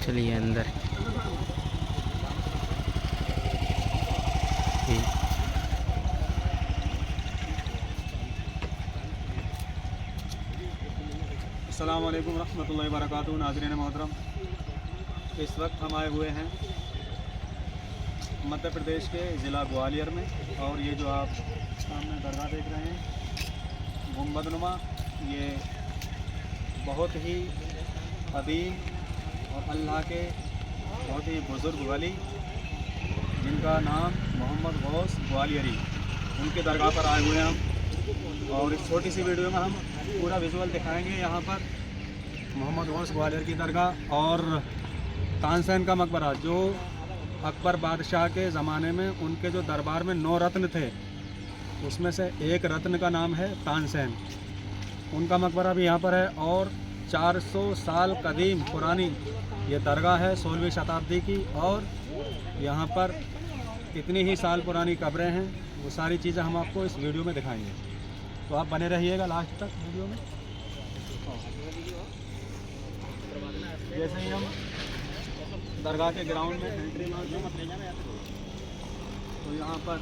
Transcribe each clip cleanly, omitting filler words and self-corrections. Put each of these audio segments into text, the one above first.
चलिए अंदर। अस्सलाम वालेकुम रहमतुल्लाहि व बरकातुहू। नाज़रीन मोहतरम, इस वक्त हम आए हुए हैं मध्य प्रदेश के ज़िला ग्वालियर में। और ये जो आप सामने दरगाह देख रहे हैं गुंबदनुमा, ये बहुत ही अदीम और अल्लाह के बहुत ही बुज़ुर्ग वली, जिनका नाम मोहम्मद गौस ग्वालियरी, उनके दरगाह पर आए हुए हैं हम। और इस छोटी सी वीडियो में हम पूरा विजुअल दिखाएंगे यहाँ पर मोहम्मद गौस ग्वालियर की दरगाह और तानसेन का मकबरा, जो अकबर बादशाह के ज़माने में उनके जो दरबार में 9 रत्न थे, उसमें से एक रत्न का नाम है तानसेन। उनका मकबरा भी यहाँ पर है। और 400 साल कदीम पुरानी ये दरगाह है, 16वीं शताब्दी की। और यहाँ पर कितनी ही साल पुरानी कब्रें हैं, वो सारी चीज़ें हम आपको इस वीडियो में दिखाएंगे। तो आप बने रहिएगा लास्ट तक वीडियो में। जैसे ही हम दरगाह के ग्राउंड में एंट्री मारते हैं तो यहाँ पर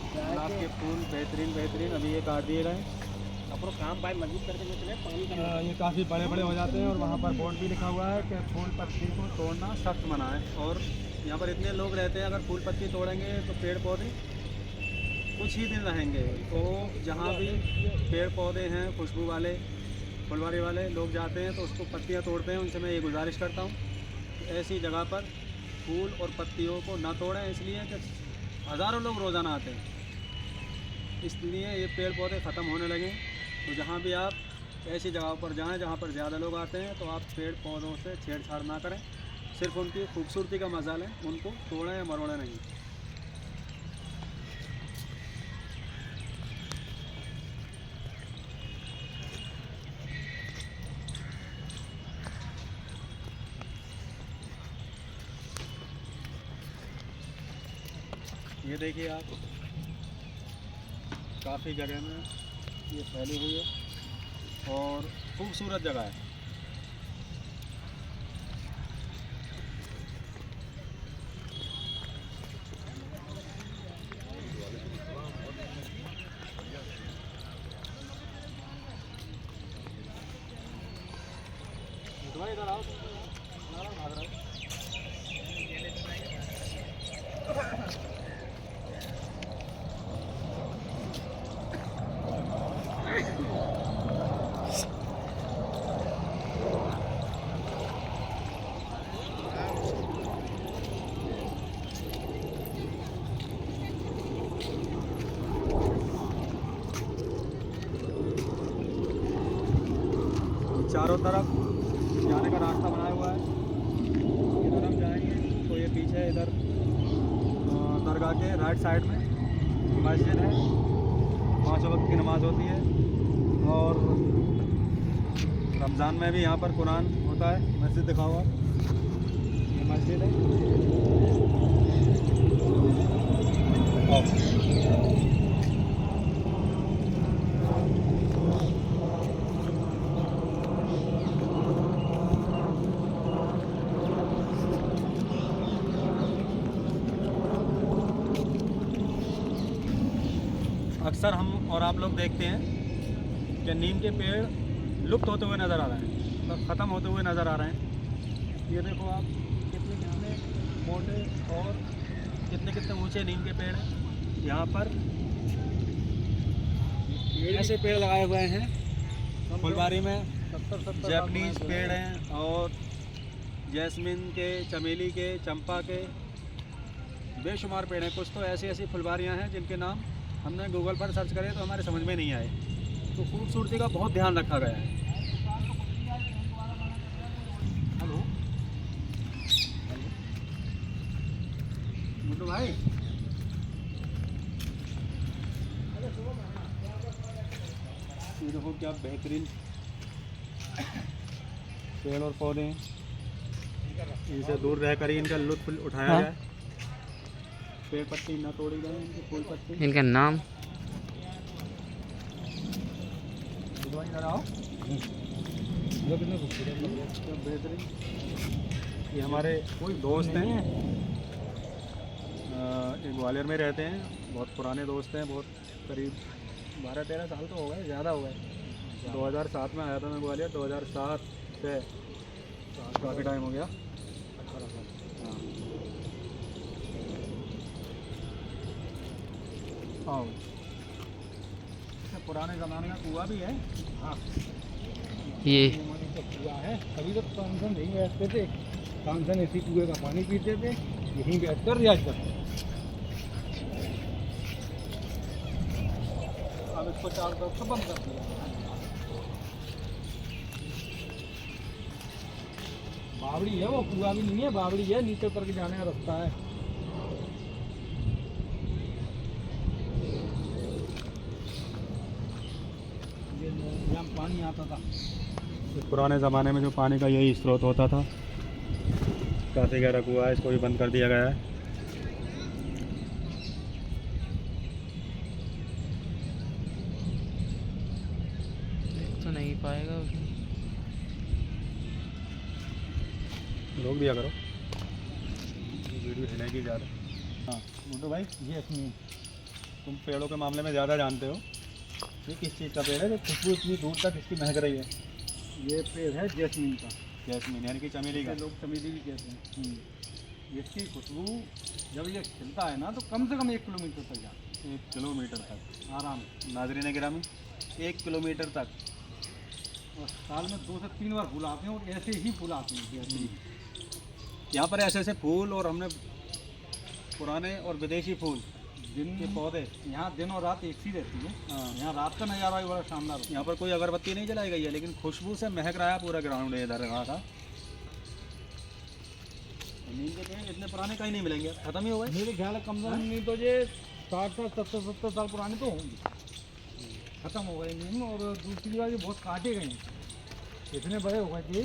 गुलाब के फूल बेहतरीन अभी ये काट दिए गए। अपना काम भाई मजबूत करके चले, पानी ये काफ़ी बड़े बड़े हो जाते हैं। और वहाँ पर बोर्ड भी लिखा हुआ है कि फूल पत्ती को तोड़ना सख्त मना है। और यहाँ पर इतने लोग रहते हैं, अगर फूल पत्ती तोड़ेंगे तो पेड़ पौधे कुछ ही दिन रहेंगे। तो जहाँ भी पेड़ पौधे हैं खुशबू वाले, फुलवारी वाले लोग जाते हैं तो उसको पत्तियाँ तोड़ते हैं। उनसे मैं ये गुजारिश करता हूँ कि ऐसी जगह पर फूल और पत्तियों को ना तोड़ें, इसलिए कि हज़ारों लोग रोज़ाना आते हैं, इसलिए ये पेड़ पौधे ख़त्म होने लगे। तो जहाँ भी आप ऐसी जगहों पर जाएं जहाँ पर ज़्यादा लोग आते हैं, तो आप पेड़ पौधों से छेड़छाड़ ना करें, सिर्फ उनकी खूबसूरती का मजा लें, उनको तोड़ें या मरोड़ें नहीं। ये देखिए आप, काफ़ी जगह में ये फैली हुई है और खूबसूरत जगह है। इधर आओ, भाग रहा है। 4 तरफ जाने का रास्ता बनाया हुआ है। इधर हम जाएंगे तो ये पीछे इधर दरगाह के राइट साइड में मस्जिद है, 5 वक्त की नमाज़ होती है। और रमज़ान में भी यहाँ पर कुरान होता है। मस्जिद दिखा हुआ, ये मस्जिद है। अक्सर हम और आप लोग देखते हैं कि नीम के पेड़ लुप्त होते हुए नज़र आ रहे हैं, मतलब ख़त्म होते हुए नज़र आ रहे हैं। ये देखो आप, कितने कितने मोटे और कितने कितने ऊंचे नीम के पेड़ हैं। यहाँ पर ऐसे पेड़ लगाए हुए हैं फुलवारी में, जैपनीज़ पेड़ हैं और जैस्मिन के, चमेली के, चंपा के बेशुमार पेड़ हैं। कुछ तो ऐसी ऐसी फुलवारियाँ हैं जिनके नाम हमने गूगल पर सर्च करे तो हमारे समझ में नहीं आए। तो खूबसूरती का बहुत ध्यान रखा गया है। हेलो मुन्नू भाई, ये देखो क्या बेहतरीन पेड़ और पौधे हैं। इनसे दूर रहकर ही इनका लुत्फ उठाया जाए। पेड़ पत्ती न तोड़ी गए, इनके फूल पत्ती। इनका नाम इधर आओ, बेहतरीन ये हमारे कोई दोस्त हैं, ये ग्वालियर में रहते हैं, बहुत पुराने दोस्त हैं, बहुत करीब 12-13 साल तो हो गए, ज़्यादा हो गए। 2007 में आया था मैं ग्वालियर, 2007 से काफ़ी टाइम हो गया। हाँ, पुराने ज़माने का कुआं भी है। हाँ, ये तो कुआं है, कभी तो तानसेन यहीं बैठते थे, तानसेन इसी कुएं का पानी पीते थे, यहीं बैठ कर रियाज करते। अब इसको चारों तरफ से बंद कर दिया। बावड़ी है, वो कुआं भी नहीं है, बावड़ी है, नीचे उतर के जाने का रास्ता है। यहाँ पानी आता था पुराने ज़माने में, जो पानी का यही स्रोत होता था। काफ़ी गहरा कुआं है, इसको भी बंद कर दिया गया है। तो नहीं पाएगा उसमें। रोक दिया करो, वीडियो हिलेगी ज़्यादा। हाँ मोटू भाई, ये इसमें तुम पेड़ों के मामले में ज़्यादा जानते हो। ये किस चीज़ का पेड़ है जो खुशबू इतनी दूर तक इसकी महक रही है? ये पेड़ है जैस्मीन का। जैस्मीन यानी कि चमेली का, लोग चमेली भी कहते हैं। इसकी खुशबू जब ये खिलता है ना, तो कम से कम 1 किलोमीटर तक जाती है। 1 किलोमीटर तक आराम। नाजरीन गिरामी, 1 किलोमीटर तक। और साल में 2 से 3 बार फूल आते हैं, और ऐसे ही फूल आते हैं ऐसे ही। यहाँ पर ऐसे ऐसे फूल, और हमने पुराने और विदेशी फूल दिन के पौधे, यहाँ दिन और रात एक सी रहती है। यहाँ रात का नज़ारा भी बड़ा शानदार। यहाँ पर कोई अगरबत्ती नहीं जलाई गई है, लेकिन खुशबू से महक रहा है पूरा ग्राउंड है इधर का। नीम के पेड़ इतने पुराने कहीं नहीं मिलेंगे, खत्म ही हो गए मेरे ख्याल। कम से कम नहीं तो ये 60-70 साल पुराने तो होंगे, खत्म हो गए नीम। और दूसरी बात, ये बहुत काटे गए हैं, इतने बड़े हो गए थे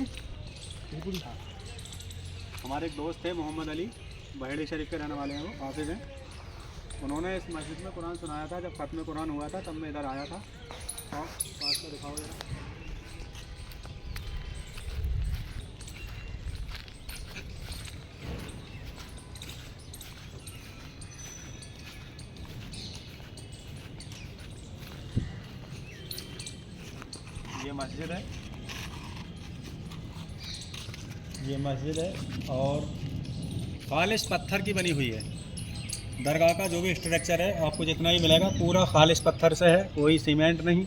बिल्कुल। हमारे एक दोस्त थे मोहम्मद अली, बहेड़ी शरीफ के रहने वाले हैं, वो हाफिज़ हैं। उन्होंने इस मस्जिद में कुरान सुनाया था, जब ख़त्म कुरान हुआ था, तब मैं इधर आया था। और पास में दिखाओ जरा। ये मस्जिद है, ये मस्जिद है, और खालिश पत्थर की बनी हुई है। दरगाह का जो भी स्ट्रक्चर है आपको जितना ही मिलेगा, पूरा खालिश पत्थर से है। कोई सीमेंट नहीं,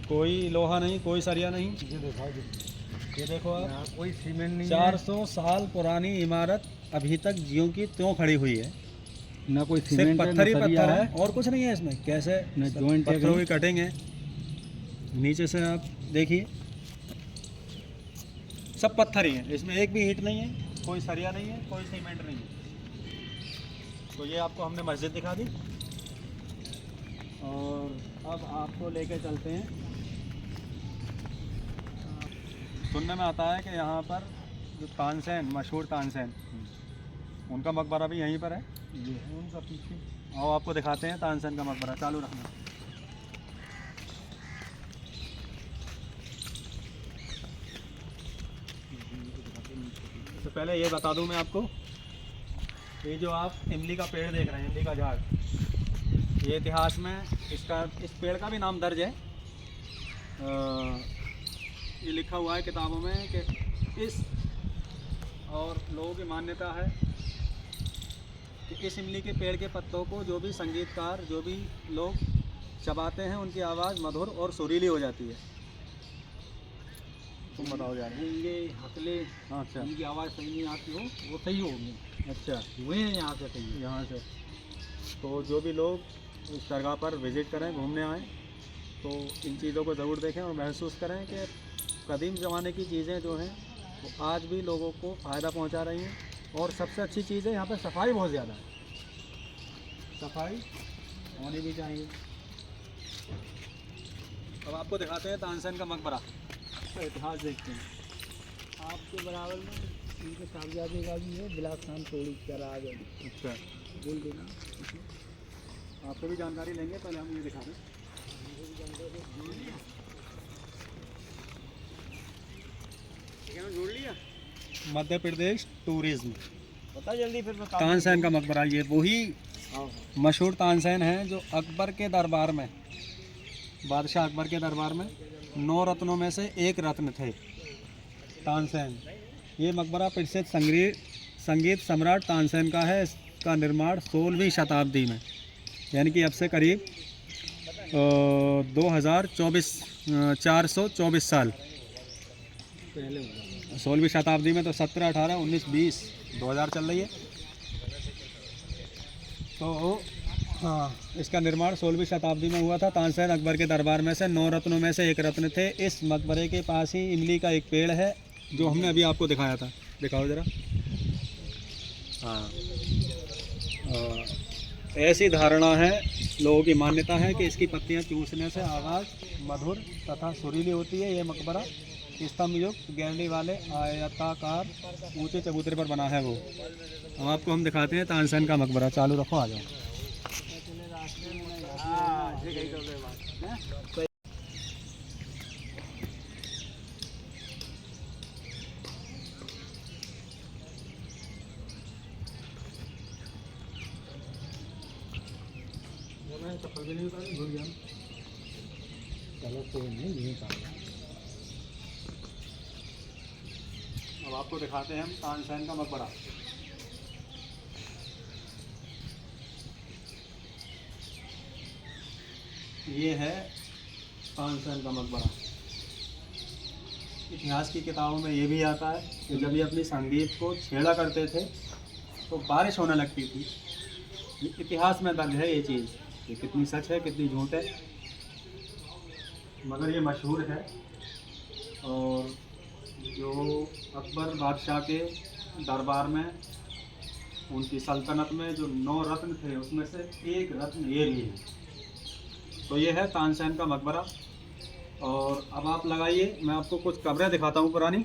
कोई लोहा नहीं, कोई सरिया नहीं। ये देखो आप, कोई सीमेंट नहीं। 400 साल पुरानी इमारत अभी तक ज्यों की त्यों खड़ी हुई है। ना कोई सिर्फ पत्थर ही पत्थर है, और कुछ नहीं है इसमें। कैसे पत्थरों की कटिंग है, नीचे से आप देखिए, सब पत्थर ही है, इसमें एक भी ईंट नहीं है, कोई सरिया नहीं है, कोई सीमेंट नहीं है। तो ये आपको हमने मस्जिद दिखा दी, और अब आपको लेके चलते हैं। सुनने में आता है कि यहाँ पर जो तानसेन, मशहूर तानसेन, उनका मकबरा भी यहीं पर है। ये है उनका पीछे, और आपको दिखाते हैं तानसेन का मकबरा। चालू रखना। तो पहले ये बता दूं मैं आपको, ये जो आप इमली का पेड़ देख रहे हैं, इमली का झाड़, ये इतिहास में इस पेड़ का भी नाम दर्ज है। ये लिखा हुआ है किताबों में कि इस, और लोगों की मान्यता है कि इस इमली के पेड़ के पत्तों को जो भी संगीतकार, जो भी लोग चबाते हैं, उनकी आवाज़ मधुर और सुरीली हो जाती है। तुम बताओ यार। ये हकले, हाँ अच्छा, इनकी आवाज़ सही नहीं आती हो, वो सही होगी। अच्छा, हुए हैं यहाँ से, सही यहाँ से। तो जो भी लोग इस दरगाह पर विज़िट करें, घूमने आएँ, तो इन चीज़ों को ज़रूर देखें और महसूस करें कि कदीम ज़माने की चीज़ें जो हैं वो आज भी लोगों को फ़ायदा पहुंचा रही हैं। और सबसे अच्छी चीज़ है, यहाँ पे सफाई बहुत ज़्यादा है, सफाई होनी भी चाहिए। अब आपको दिखाते हैं तानसेन का मकबरा का इतिहास, देखते हैं। आपके बराबर में इनके साहबजादे का भी है, बिलास खान तोड़ी चला आ गए। अच्छा, बोल देना, आपको भी जानकारी लेंगे। पहले हम ये दिखा दें, जोड़ लिया। मध्य प्रदेश टूरिज्म। बता जल्दी फिर बता। तानसेन का मकबरा, ये वही मशहूर तानसेन है जो अकबर के दरबार में, बादशाह अकबर के दरबार में 9 रत्नों में से एक रत्न थे तानसेन। ये मकबरा प्रसिद्ध संगीत सम्राट तानसेन का है। इसका निर्माण 16वीं शताब्दी में, यानी कि अब से करीब 424 साल पहले 16वीं शताब्दी में, तो 17, 18, 19, 20, 2000 चल रही है। तो हाँ, इसका निर्माण 16वीं शताब्दी में हुआ था। तानसेन अकबर के दरबार में से 9 रत्नों में से एक रत्न थे। इस मकबरे के पास ही इमली का एक पेड़ है जो हमने अभी आपको दिखाया था। दिखाओ ज़रा। हाँ, ऐसी धारणा है, लोगों की मान्यता है कि इसकी पत्तियां चूसने से आवाज़ मधुर तथा सुरीली होती है। यह मकबरा स्तंभ युक्त गैलरी वाले आयताकार ऊंचे चबूतरे पर बना है। वो अब आपको हम दिखाते हैं तानसेन का मकबरा। चालू रखो, आ जाओ। अब आपको दिखाते हैं हम तानसेन का मकबरा। ये है तानसेन का मकबरा। इतिहास की किताबों में ये भी आता है कि जब ये अपनी संगीत को छेड़ा करते थे तो बारिश होने लगती थी। ये इतिहास में दर्ज है ये चीज़, ये कितनी सच है कितनी झूठ है, मगर ये मशहूर है। और जो अकबर बादशाह के दरबार में, उनकी सल्तनत में जो 9 रत्न थे उसमें से एक रत्न ये भी है। तो ये है तानसेन का मकबरा। और अब आप लगाइए, मैं आपको कुछ कब्रें दिखाता हूँ पुरानी।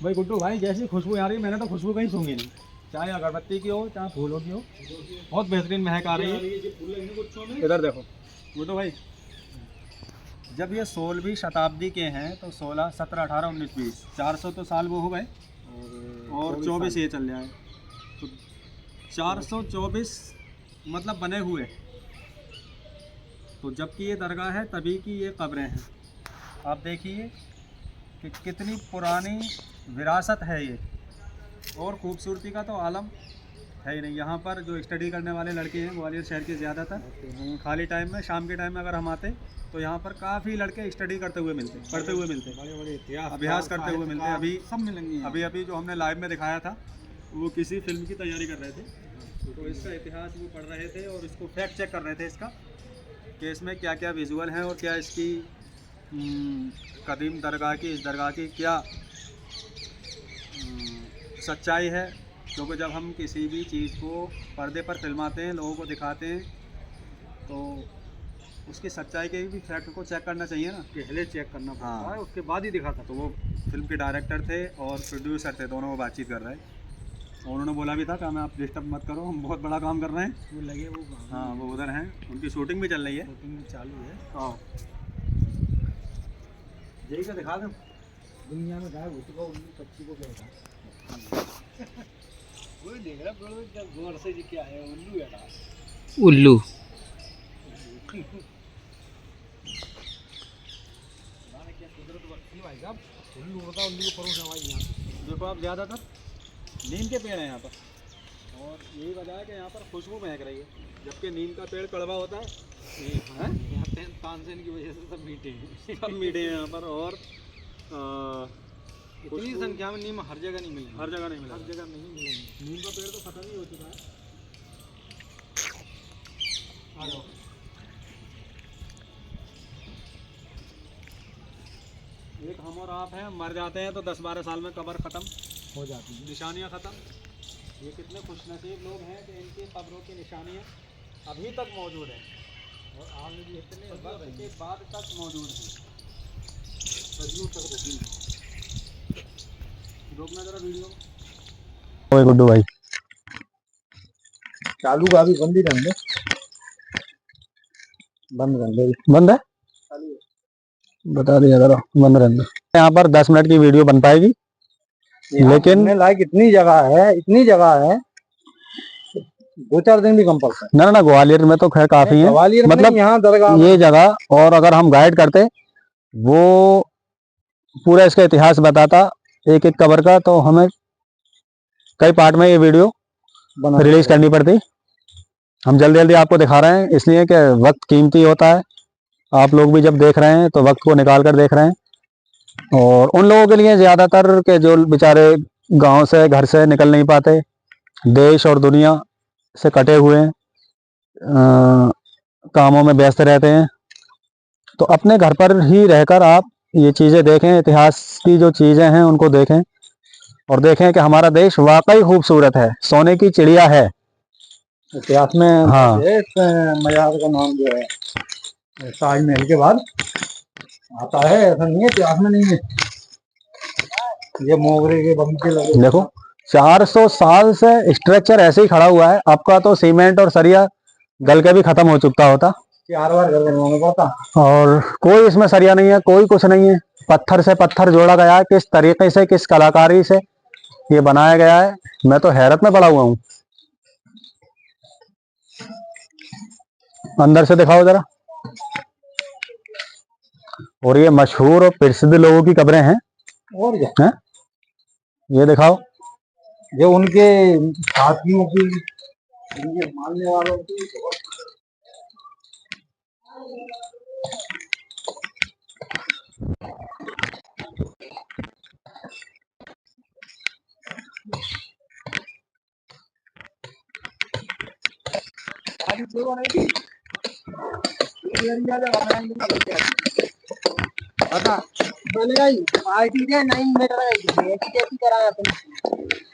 भाई गुड्डू भाई, जैसी खुशबू आ रही है, मैंने तो खुशबू कहीं सूंघी नहीं, चाहे अगरबत्ती की हो चाहे फूलों की हो, बहुत बेहतरीन महक आ रही है। इधर देखो गुड्डू भाई, जब ये 16वीं शताब्दी के हैं तो 16, 17, 18, 19, 20, 400 तो साल वो हो गए और 24 ये चल जाए, तो 424 मतलब बने हुए। तो जबकि ये दरगाह है तभी की ये कब्रें हैं। आप देखिए कि कितनी पुरानी विरासत है ये, और खूबसूरती का तो आलम है ही नहीं। यहाँ पर जो स्टडी करने वाले लड़के हैं ग्वालियर शहर के ज़्यादातर, खाली टाइम में, शाम के टाइम में अगर हम आते तो यहाँ पर काफ़ी लड़के स्टडी करते हुए मिलते, पढ़ते हुए मिलते, अभ्यास करते हुए मिलते। अभी सब मिलेंगे। अभी जो हमने लाइव में दिखाया था वो किसी फिल्म की तैयारी कर रहे थे, तो इसका इतिहास वो पढ़ रहे थे और इसको फैक्ट चेक कर रहे थे इसका, कि इसमें क्या क्या विजुअल हैं और क्या इसकी कदीम दरगाह की, इस दरगाह की क्या सच्चाई है। क्योंकि जब हम किसी भी चीज़ को पर्दे पर फिल्माते हैं, लोगों को दिखाते हैं, तो उसकी सच्चाई के भी फैक्ट को चेक करना चाहिए ना, पहले चेक करना पड़ता है, उसके बाद ही दिखाता। तो वो फिल्म के डायरेक्टर थे और प्रोड्यूसर थे, दोनों वो बातचीत कर रहे हैं। और उन्होंने बोला भी था कि हमें आप डिस्टर्ब मत करो, हम बहुत बड़ा काम कर रहे हैं। वो लगे वो, हाँ वो उधर हैं, उनकी शूटिंग भी चल रही है। शूटिंग चालू है। हाँ, यही का दिखा दूँ। दुनिया में गायब हो चुका उल्लू पक्षी को क्या वही देख रहा है गौर से, जी क्या है, उल्लू है ना, उल्लू। भाई साहब उल्लू उड़ता, उल्लू को परोस हवाई। यहाँ देखो आप, ज़्यादातर नीम के पेड़ हैं यहाँ पर, और यही वजह है कि यहाँ पर खुशबू महक रही है, जबकि नीम का पेड़ कड़वा होता है। यहाँ तानसेन की वजह से सब मीठे हैं, सब मीठे हैं यहाँ पर। और इतनी संख्या में नीम हर जगह नहीं मिलेगी, हर जगह नहीं मिला, हर जगह नहीं मिलेंगे। नीम का पेड़ तो खत्म ही हो चुका है। आ जाओ। एक हम और आप हैं, मर जाते हैं तो 10-12 साल में कब्र ख़त्म हो जाती है, निशानियाँ ख़त्म। ये कितने खुशनसीब लोग हैं कि इनकी कब्रों की निशानियाँ अभी तक मौजूद हैं, और आगे भी इतने वक्त के बाद तक मौजूद हैं। सदियों तक रहेंगे। रोकना जरा वीडियो। ओए गुड्डू भाई, चालू का अभी बंद ही रहने दो, बंद कर दे, बंद है। बता दिया करो, बंद रहने दो। यहाँ पर 10 मिनट की वीडियो बन पाएगी, लेकिन लाइक इतनी जगह है 2-4 दिन भी कम पड़ता है। ना ना, ग्वालियर में तो खैर काफी है, ग्वालियर में मतलब यहाँ दरगाह ये जगह। और अगर हम गाइड करते, वो पूरा इसका इतिहास बताता एक एक कबर का, तो हमें कई पार्ट में ये वीडियो रिलीज करनी पड़ती। हम जल्दी जल्दी आपको दिखा रहे हैं, इसलिए कि वक्त कीमती होता है। आप लोग भी जब देख रहे हैं तो वक्त को निकाल कर देख रहे हैं। और उन लोगों के लिए ज़्यादातर के जो बेचारे गांव से घर से निकल नहीं पाते, देश और दुनिया से कटे हुए हैं, कामों में व्यस्त रहते हैं, तो अपने घर पर ही रहकर आप ये चीज़ें देखें, इतिहास की जो चीज़ें हैं उनको देखें, और देखें कि हमारा देश वाकई खूबसूरत है, सोने की चिड़िया है। इतिहास में हाँ, इस मजार का नाम जो है ताजमहल के बाद आता है, ऐसा नहीं है इतिहास में नहीं है। ये मोगरे के बगीचे लगे, देखो 400 साल से स्ट्रक्चर ऐसे ही खड़ा हुआ है। आपका तो सीमेंट और सरिया गल के भी खत्म हो चुका होता, 4 बार घर बनवाना पड़ता। और कोई इसमें सरिया नहीं है, कोई कुछ नहीं है। पत्थर से पत्थर जोड़ा गया है, किस तरीके से, किस कलाकारी से ये बनाया गया है, मैं तो हैरत में पड़ा हुआ हूँ। अंदर से दिखाओ जरा। और ये मशहूर और प्रसिद्ध लोगों की कब्रें हैं। और क्या हैं? ये दिखाओ। जो उनके साथियों की, उनके मानने वालों की। पता बोले भाई पार्टी के नहीं मीटर है, ऐसी कैसी कराया तुमने?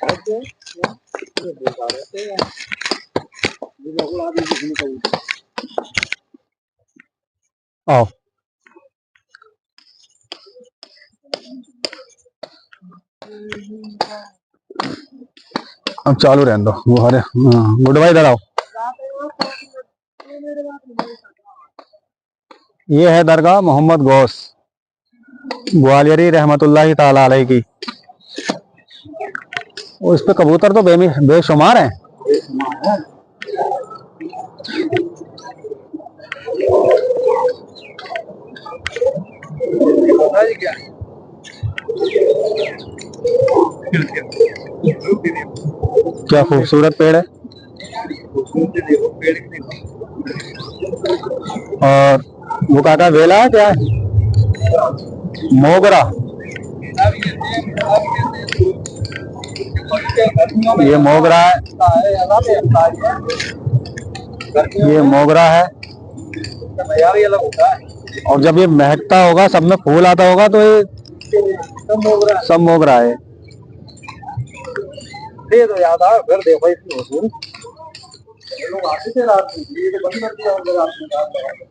ऐसे ये बेकार रहते हैं, ये लोग आदमी कुछ नहीं करेंगे। आओ, अब चालू रहने दो वो। अरे गुड बाय, इधर आओ। ये है दरगाह मोहम्मद गौस ग्वालियरी रहमतुल्लाहि ताला अलैह की। और इस पे कबूतर तो बेशुमार हैं। क्या क्या खूबसूरत पेड़ है। और वो काका वेला है क्या है? मोगरा। ये मोगरा है, ये मोगरा है। भी अलग होता है। और जब ये महकता होगा, सब में फूल आता होगा, तो ये सब मोगरा है। दे दो याद आ, फिर देखो इसकी वसूल लोग आते थे रात में, ये तो बंद कर दिया होगा रात में।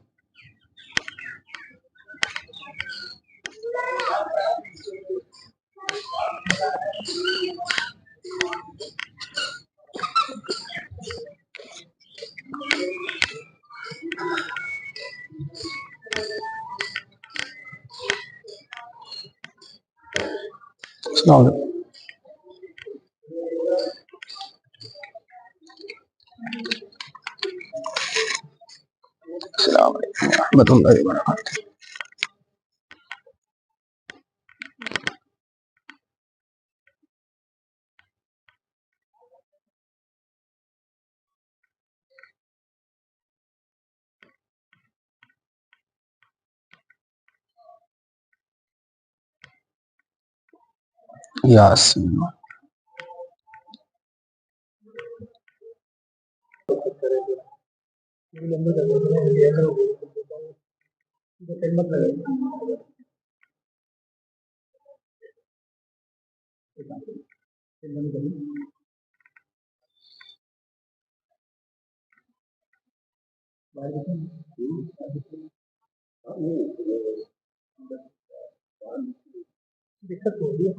अस्सलाम वालेकुम। अस्सलाम वालेकुम रहमतुल्लाहि व बरकातहू। यासीन। दिक्कत हो रही है।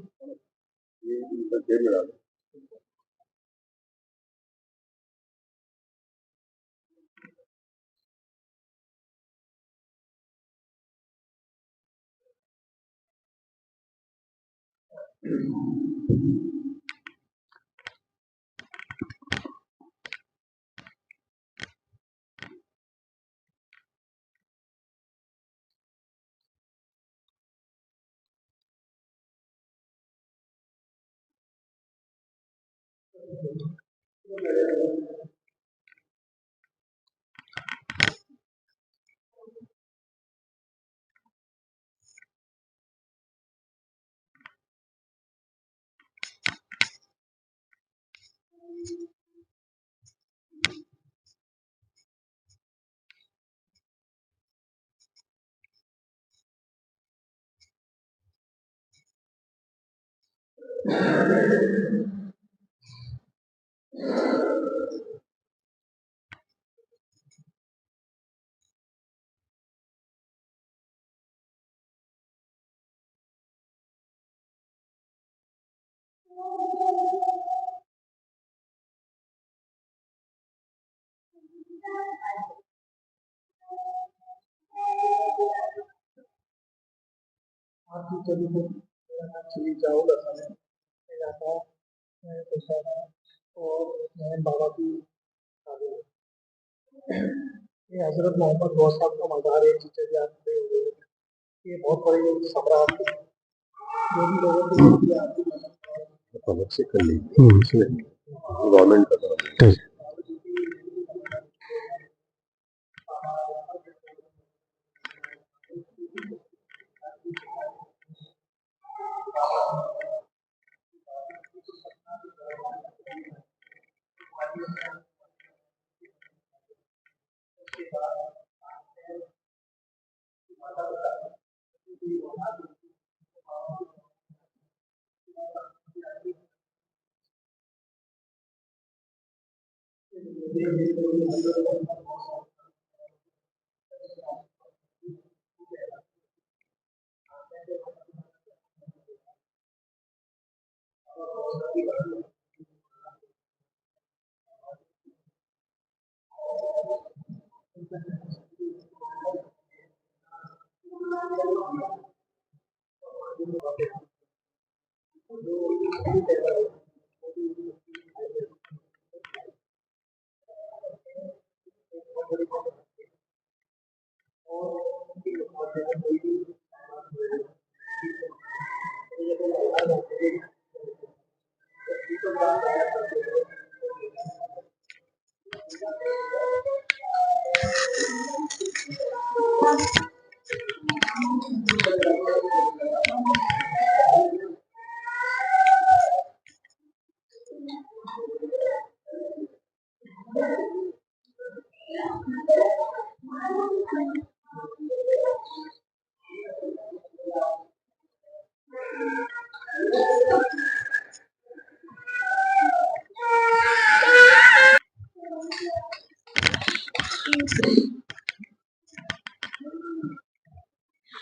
बाबा की ये हजरत मोहम्मद गौस साहब का मज़ार है चिचरिया पे। ये बहुत बड़ी सम्राट है, जो भी लोगों को मिलती है आपकी अलग से कर लीजिए गवर्नमेंट का काम है।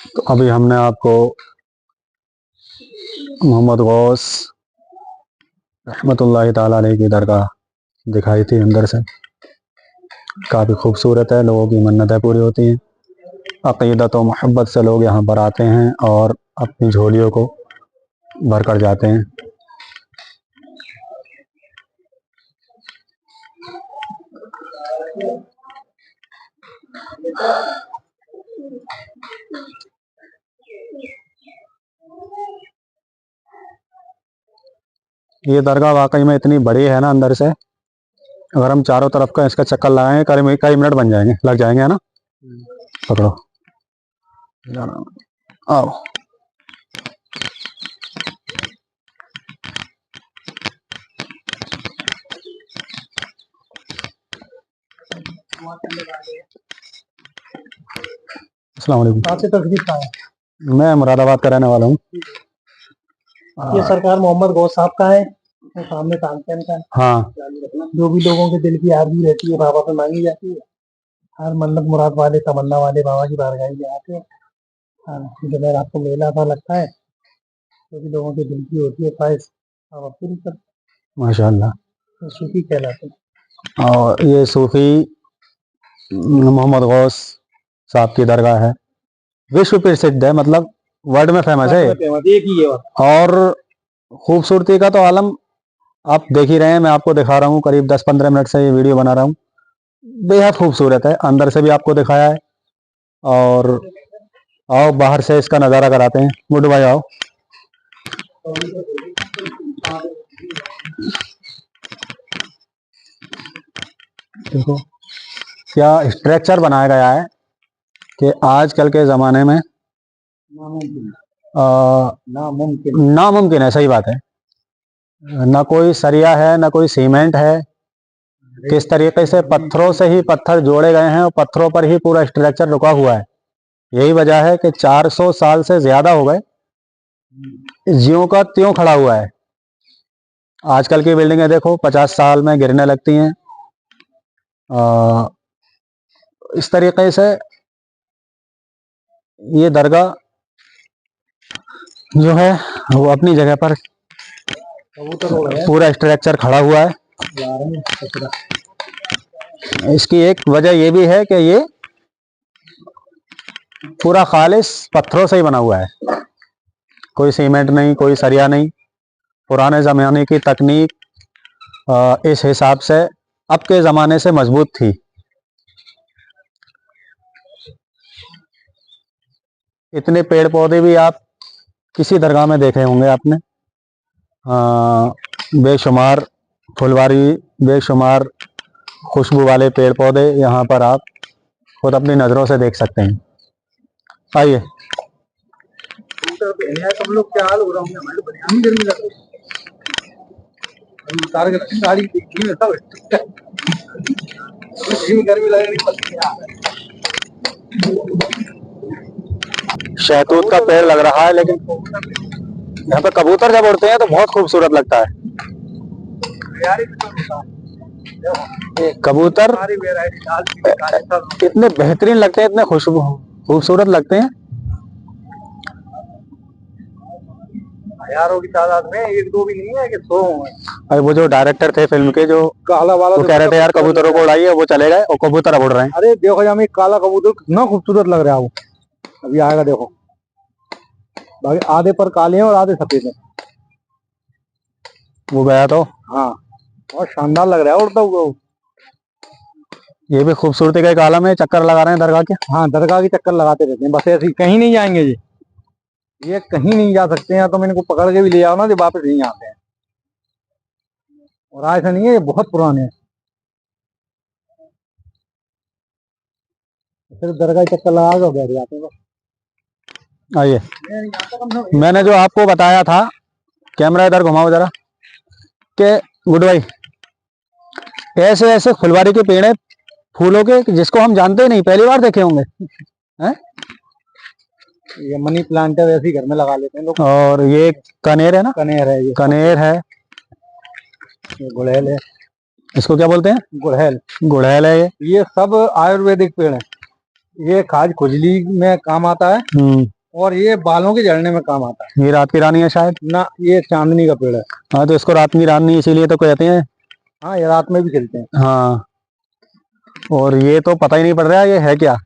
तो अभी हमने आपको मोहम्मद गौस रहमतुल्लाहि ताला अलैह की दरगाह दिखाई थी अंदर से। काफ़ी खूबसूरत है, लोगों की मन्नतें पूरी होती हैं। अक़ीदत व मोहब्बत से लोग यहाँ पर आते हैं और अपनी झोलियों को भर कर जाते हैं। ये दरगाह वाकई में इतनी बड़ी है ना, अंदर से अगर हम चारों तरफ का इसका चक्कर लगाएंगे करीब कई मिनट बन जाएंगे, लग जाएंगे, है ना। पकड़ो, आओ। अस्सलाम वालेकुम। कहाँ से तस्वीर का है? मैं मुरादाबाद का रहने वाला हूँ। ये सरकार मोहम्मद गौस साहब का है, तो सामने तानसेन का है। हाँ, जो भी लोगों के दिल की आरज़ू रहती है बाबा पे मांगी जाती है। हर मन्नत मुराद वाले, तमन्ना वाले बाबा की बारगाह में आते हैं। जो आपको मेला सा लगता है, जो भी लोगों के दिल की होती है ख्वाहिश बाबा पूरी कर, माशाअल्लाह। तो सूफी कहलाते हैं। और ये सूफी मोहम्मद गौस साहब की दरगाह है, विश्व प्रसिद्ध है, मतलब वर्ल्ड में फेमस है। एक ही है और खूबसूरती का तो आलम आप देख ही रहे हैं, मैं आपको दिखा रहा हूँ, करीब 10-15 मिनट से ये वीडियो बना रहा हूँ। बेहद खूबसूरत है, अंदर से भी आपको दिखाया है। और आओ बाहर से इसका नज़ारा कराते हैं। गुड्डू भाई आओ। देखो क्या स्ट्रक्चर बनाया गया है कि आजकल के ज़माने में नामुमकिन है। सही बात है। ना कोई सरिया है, ना कोई सीमेंट है। किस तरीके से पत्थरों से ही पत्थर जोड़े गए हैं और पत्थरों पर ही पूरा स्ट्रक्चर रुका हुआ है। यही वजह है कि 400 साल से ज्यादा हो गए, ज्यों का त्यों खड़ा हुआ है। आजकल की बिल्डिंगें देखो 50 साल में गिरने लगती हैं। इस तरीके से ये दरगाह जो है वो अपनी जगह पर पूरा स्ट्रक्चर खड़ा हुआ है। इसकी एक वजह ये भी है कि ये पूरा खालिस पत्थरों से ही बना हुआ है, कोई सीमेंट नहीं, कोई सरिया नहीं। पुराने ज़माने की तकनीक इस हिसाब से अब के ज़माने से मजबूत थी। इतने पेड़ पौधे भी आप किसी दरगाह में देखे होंगे आपने। बेशुमार फुलवारी, बेशुमार खुशबू वाले पेड़ पौधे यहाँ पर आप खुद अपनी नज़रों से देख सकते हैं। आइए। सब लोग क्या हाल हो रहा होंगे, हमारे बनियान गर्मी लग रही है। उतार के गाड़ी देखी में सब गर्मी लग रही है। शहतूत का पेड़ लग रहा है, लेकिन यहाँ पे कबूतर जब उड़ते हैं तो बहुत खूबसूरत लगता है। कबूतर इतने बेहतरीन लगते हैं, इतने खूबसूरत लगते हैं। हजारों की तादाद में, एक दो भी नहीं है कि 100 हैं। अरे वो जो डायरेक्टर थे फिल्म के, जो काला वाला, वो कह रहे थे यार कबूतरों को उड़ाइए, वो चले गए और कबूतर अब उड़ रहे हैं। अरे देखो यहाँ काला कबूतर कितना खूबसूरत लग रहा है। वो अभी आएगा, देखो। बाकी आधे पर काले हैं और आधे सफेद हैं। वो गया तो हाँ, बहुत शानदार लग रहा है उड़ता हुआ। ये भी खूबसूरती का एक आलम है। चक्कर लगा रहे हैं दरगाह के। हाँ, दरगाह के चक्कर लगाते रहते हैं, बस ऐसे कहीं नहीं जाएंगे। ये कहीं नहीं जा सकते हैं, तो मैंने को पकड़ के भी ले आओ ना, जो वापस नहीं आते हैं। और ऐसा नहीं है, ये बहुत पुराने हैं। फिर दरगाह चक्कर लगा के बैठ जाते हैं। आइए, मैंने जो आपको बताया था, कैमरा इधर घुमाओ जरा, के गुड भाई, ऐसे ऐसे फुलवारी के पेड़ हैं फूलों के, जिसको हम जानते ही नहीं, पहली बार देखे होंगे हैं? ये मनी प्लांट है, वैसे ही घर में लगा लेते हैं लोग। और ये कनेर है ना? कनेर है, ये कनेर है। ये गुड़हल है। इसको क्या बोलते हैं? गुड़हल। गुड़हल है ये सब आयुर्वेदिक पेड़ है। ये खाज खुजली में काम आता है, और ये बालों के झड़ने में काम आता है। ये रात की रानी है शायद ना, ये चांदनी का पेड़ है। हाँ, तो इसको रात की रानी इसीलिए तो कहते हैं। हाँ, ये रात में भी खिलते हैं। हाँ, और ये तो पता ही नहीं पड़ रहा है ये है क्या।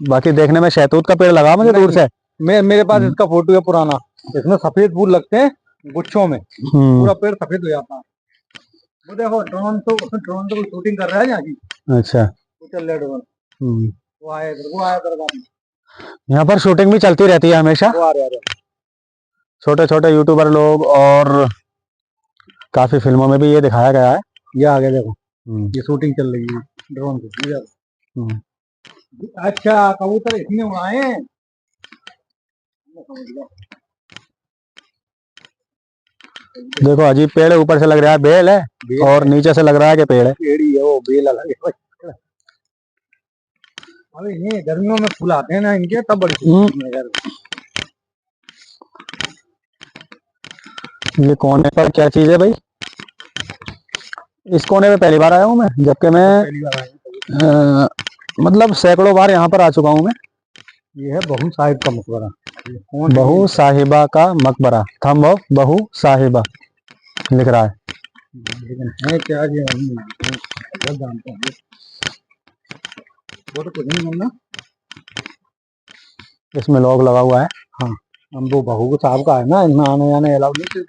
बाकी देखने में शहतूत का पेड़ लगा मुझे दूर से। मेरे पास इसका फोटो है पुराना। इसमें सफेद फूल लगते हैं गुच्छों में, पूरा पेड़ सफेद हो जाता है। वो देखो ड्रोन तो शूटिंग कर रहा है यहाँ की। अच्छा, चल रहा ड्रोन। वो आया दरगाह में। यहाँ पर शूटिंग भी चलती रहती है हमेशा। वो आ रहा। छोटे छोटे यूट्यूबर लोग, और काफी फिल्मों में भी ये दिखाया गया है। ये आ गया, देखो। ये शूटिंग चल रही है ड्रोन की। अच्छा, कबूतर इसमें उड़ाए हैं। देखो अजीब पेड़ है, ऊपर से लग रहा है बेल है, और नीचे से लग रहा है कि पेड़ है। पेड़ी है वो, बेल अलग है। अरे ये गर्मियों में फूल आते हैं ना इनके, तब बड़ी ये कोने पर क्या चीज है भाई? इस कोने में पहली बार आया हूँ मैं, जबकि मैं मतलब सैकड़ों बार यहाँ पर आ चुका हूँ मैं। ये है बहू साहिब का मकबरा। बहू साहिबा का मकबरा, थंब ऑफ बहू साहिबा लिख रहा है। लेकिन है क्या ये, हम जानते हैं। वो तो कुछ नहीं करना। इसमें लॉक लगा हुआ है। हाँ, हम वो बहू को साहब का है ना, इनमें आने जाने अलाउ नहीं।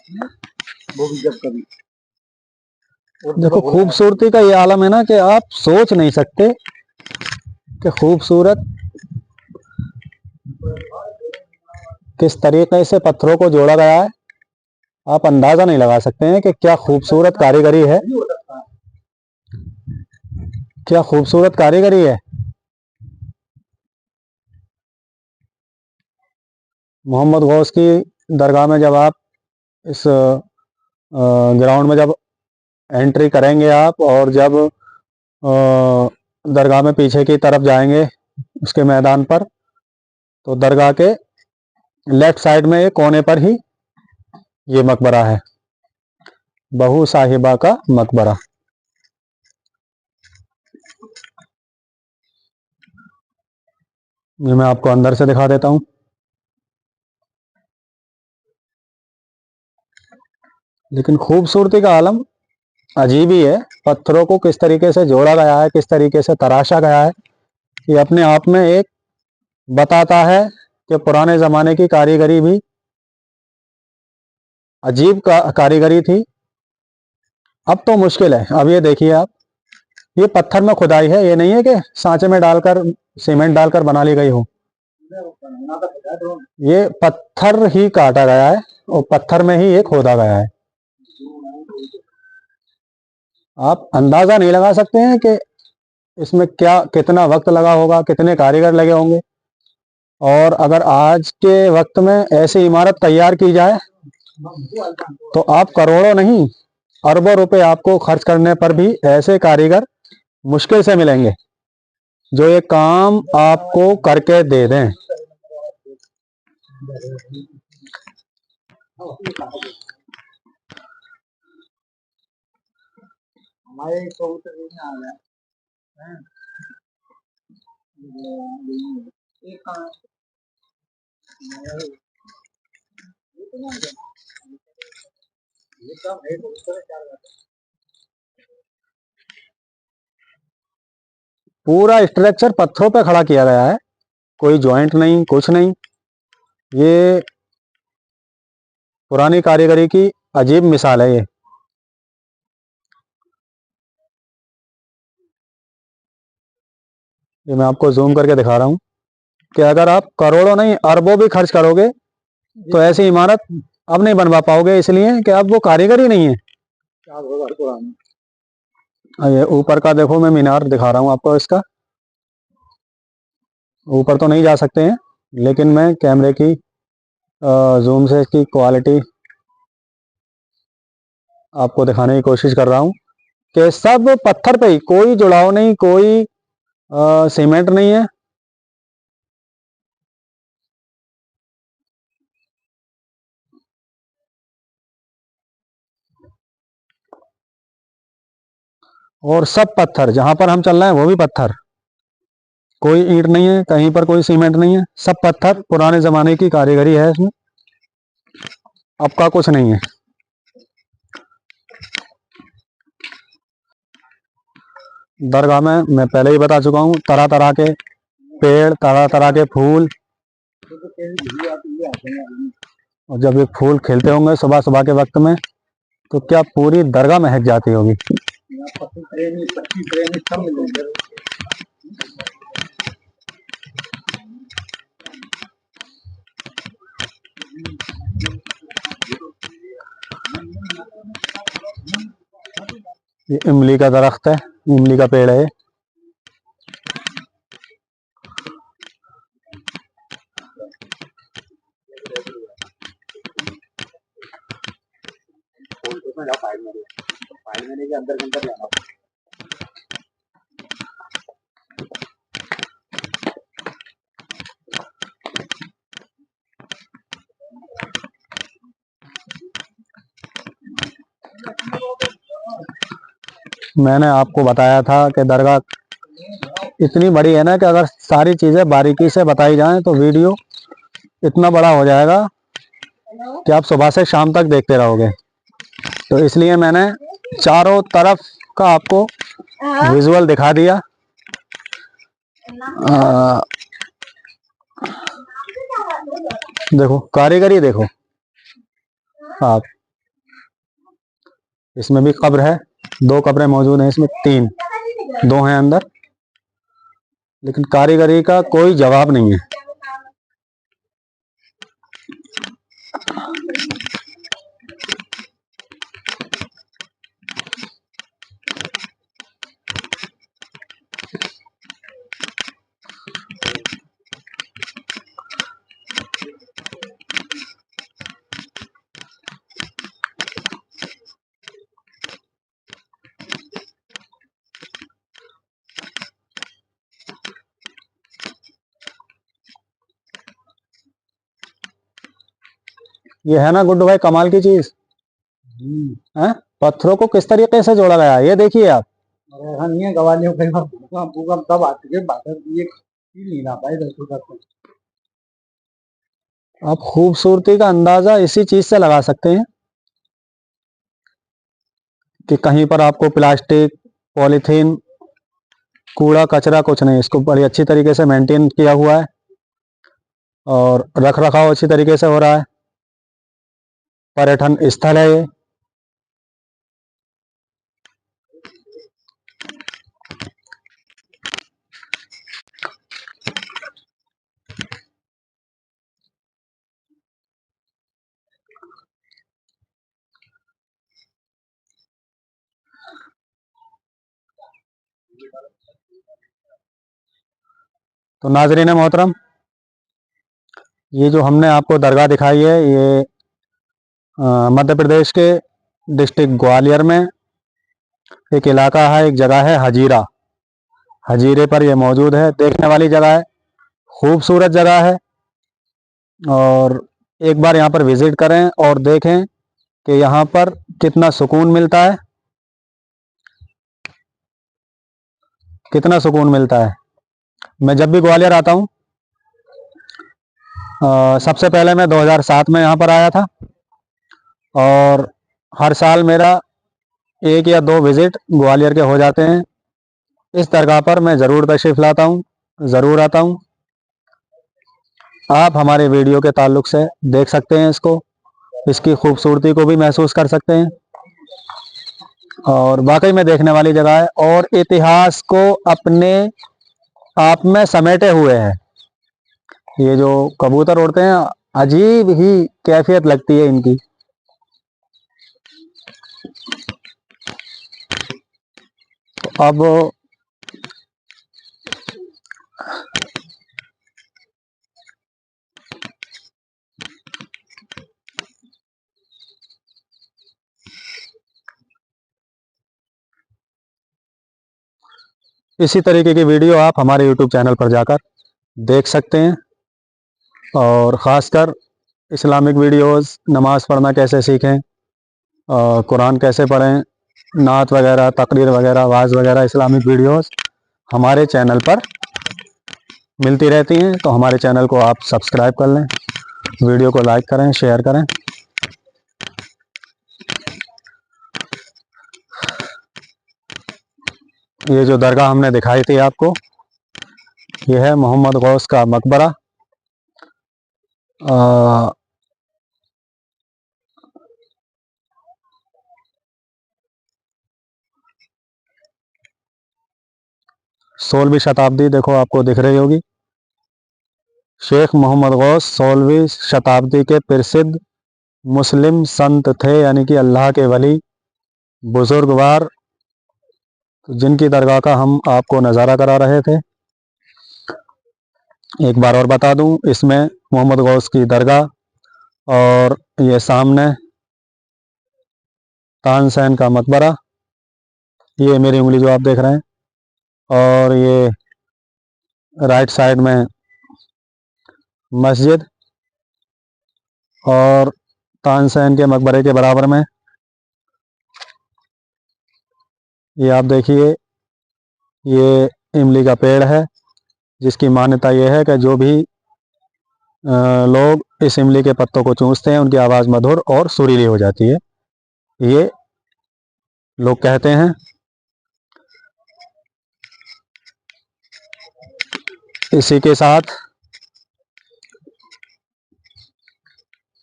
वो भी जब कभी। देखो खूबसूरती का ये आलम है ना कि आप सोच नहीं सकते कि खूबसूरत किस तरीके से पत्थरों को जोड़ा गया है। आप अंदाजा नहीं लगा सकते हैं कि क्या खूबसूरत कारीगरी है, क्या खूबसूरत कारीगरी है। मोहम्मद गौस की दरगाह में जब आप इस ग्राउंड में जब एंट्री करेंगे आप, और जब दरगाह में पीछे की तरफ जाएंगे उसके मैदान पर, तो दरगाह के लेफ्ट साइड में एक कोने पर ही ये मकबरा है, बहू साहिबा का मकबरा। ये मैं आपको अंदर से दिखा देता हूँ। लेकिन खूबसूरती का आलम अजीब ही है। पत्थरों को किस तरीके से जोड़ा गया है, किस तरीके से तराशा गया है, ये अपने आप में एक बताता है कि पुराने ज़माने की कारीगरी भी अजीब कारीगरी थी। अब तो मुश्किल है। अब ये देखिए आप, ये पत्थर में खुदाई है, ये नहीं है कि सांचे में डालकर सीमेंट डालकर बना ली गई हो। ये पत्थर ही काटा गया है और पत्थर में ही ये खोदा गया है। आप अंदाजा नहीं लगा सकते हैं कि इसमें क्या कितना वक्त लगा होगा, कितने कारीगर लगे होंगे। और अगर आज के वक्त में ऐसी इमारत तैयार की जाए तो आप करोड़ों नहीं अरबों रुपए आपको खर्च करने पर भी ऐसे कारीगर मुश्किल से मिलेंगे जो ये काम आपको करके दे दें। हमारे कबूतर में आ गया है। एक कहाँ ये सब है कबूतर चार बात। पूरा स्ट्रक्चर पत्थरों पे खड़ा किया गया है, कोई जॉइंट नहीं, कुछ नहीं। ये पुरानी कारीगरी की अजीब मिसाल है। ये मैं आपको जूम करके दिखा रहा हूँ कि अगर आप करोड़ों नहीं अरबों भी खर्च करोगे तो ऐसी इमारत अब नहीं बनवा पाओगे, इसलिए कि अब वो कारीगर ही नहीं है। ये ऊपर का देखो, मैं मीनार दिखा रहा हूँ आपको। इसका ऊपर तो नहीं जा सकते हैं, लेकिन मैं कैमरे की जूम से इसकी क्वालिटी आपको दिखाने की कोशिश कर रहा हूँ कि सब पत्थर पे ही, कोई जुड़ाव नहीं, कोई सीमेंट नहीं है। और सब पत्थर, जहां पर हम चल रहे हैं वो भी पत्थर, कोई ईंट नहीं है, कहीं पर कोई सीमेंट नहीं है, सब पत्थर। पुराने जमाने की कारीगरी है इसमें, अब का कुछ नहीं है। दरगाह में मैं पहले ही बता चुका हूँ, तरह तरह के पेड़, तरह तरह के फूल। और जब ये फूल खिलते होंगे सुबह सुबह के वक्त में, तो क्या पूरी दरगाह महक जाती होगी। ये इमली का दरख्त है, इमली का पेड़ है। मैंने आपको बताया था कि दरगाह इतनी बड़ी है ना कि अगर सारी चीजें बारीकी से बताई जाएं तो वीडियो इतना बड़ा हो जाएगा कि आप सुबह से शाम तक देखते रहोगे। तो इसलिए मैंने चारों तरफ का आपको विजुअल दिखा दिया। देखो कारीगरी देखो आप, इसमें भी कब्र है, 2 कब्रें मौजूद हैं इसमें, 3, 2 हैं अंदर, लेकिन कारीगरी का कोई जवाब नहीं है। ये है ना गुड्डू भाई कमाल की चीज है, पत्थरों को किस तरीके से जोड़ा गया है ये देखिए आप। ऐसा नहीं है, गवालियों कई बार भूकंप तब आती है, बादल ये नहीं ला पाए दर्शकों तक। आप खूबसूरती का अंदाजा इसी चीज से लगा सकते हैं कि कहीं पर आपको प्लास्टिक, पॉलीथीन, कूड़ा कचरा कुछ नहीं, इसको बड़ी अच्छी तरीके से मेंटेन किया हुआ है और रख रखाव अच्छी तरीके से हो रहा है। पर्यटन स्थल है ये। तो नाजरीन मोहतरम, ये जो हमने आपको दरगाह दिखाई है, ये मध्य प्रदेश के डिस्ट्रिक्ट ग्वालियर में एक इलाका है, एक जगह है हजीरा। हजीरे पर ये मौजूद है, देखने वाली जगह है, खूबसूरत जगह है। और एक बार यहाँ पर विजिट करें और देखें कि यहाँ पर कितना सुकून मिलता है, कितना सुकून मिलता है। मैं जब भी ग्वालियर आता हूँ, सबसे पहले मैं 2007 में यहाँ पर आया था और हर साल मेरा 1 या 2 विजिट ग्वालियर के हो जाते हैं। इस दरगाह पर मैं ज़रूर तशरीफ़ लाता हूँ, ज़रूर आता हूँ। आप हमारे वीडियो के ताल्लुक से देख सकते हैं इसको, इसकी खूबसूरती को भी महसूस कर सकते हैं और वाकई में देखने वाली जगह है और इतिहास को अपने आप में समेटे हुए है। ये जो कबूतर उड़ते हैं, अजीब ही कैफियत लगती है इनकी। अब इसी तरीके की वीडियो आप हमारे YouTube चैनल पर जाकर देख सकते हैं और ख़ासकर इस्लामिक वीडियोस, नमाज़ पढ़ना कैसे सीखें, कुरान कैसे पढ़ें, नात वगैरह, तकरीर वगैरह, वाज़ वगैरह, इस्लामिक वीडियोस हमारे चैनल पर मिलती रहती हैं। तो हमारे चैनल को आप सब्सक्राइब कर लें, वीडियो को लाइक करें, शेयर करें। ये जो दरगाह हमने दिखाई थी आपको, ये है मोहम्मद गौस का मकबरा। आ, 16वीं शताब्दी देखो आपको दिख रही होगी। शेख मोहम्मद गौस 16वीं शताब्दी के प्रसिद्ध मुस्लिम संत थे, यानी कि अल्लाह के वली, बुजुर्गवार, जिनकी दरगाह का हम आपको नज़ारा करा रहे थे। एक बार और बता दूं, इसमें मोहम्मद गौस की दरगाह और ये सामने तानसेन का मकबरा, ये मेरी उंगली जो आप देख रहे हैं, और ये राइट साइड में मस्जिद और तानसेन के मकबरे के बराबर में ये आप देखिए, ये इमली का पेड़ है, जिसकी मान्यता ये है कि जो भी लोग इस इमली के पत्तों को चूसते हैं, उनकी आवाज़ मधुर और सुरीली हो जाती है, ये लोग कहते हैं। इसी के साथ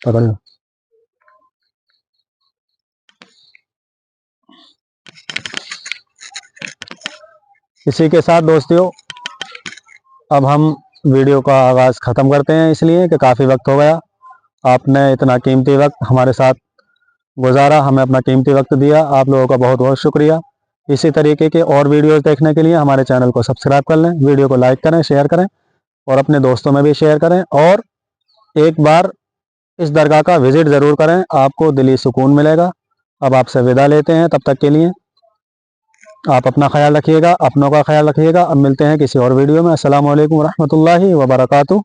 पकड़ लो। इसी के साथ दोस्तों अब हम वीडियो का आगाज़ ख़त्म करते हैं, इसलिए कि काफ़ी वक्त हो गया। आपने इतना कीमती वक्त हमारे साथ गुजारा, हमें अपना कीमती वक्त दिया। आप लोगों का बहुत बहुत शुक्रिया। इसी तरीके के और वीडियोस देखने के लिए हमारे चैनल को सब्सक्राइब कर लें, वीडियो को लाइक करें, शेयर करें और अपने दोस्तों में भी शेयर करें। और एक बार इस दरगाह का विज़िट ज़रूर करें, आपको दिली सुकून मिलेगा। अब आपसे विदा लेते हैं, तब तक के लिए आप अपना ख्याल रखिएगा, अपनों का ख्याल रखिएगा। अब मिलते हैं किसी और वीडियो में। अस्सलामु अलैकुम रहमतुल्लाहि व बरकातुहू।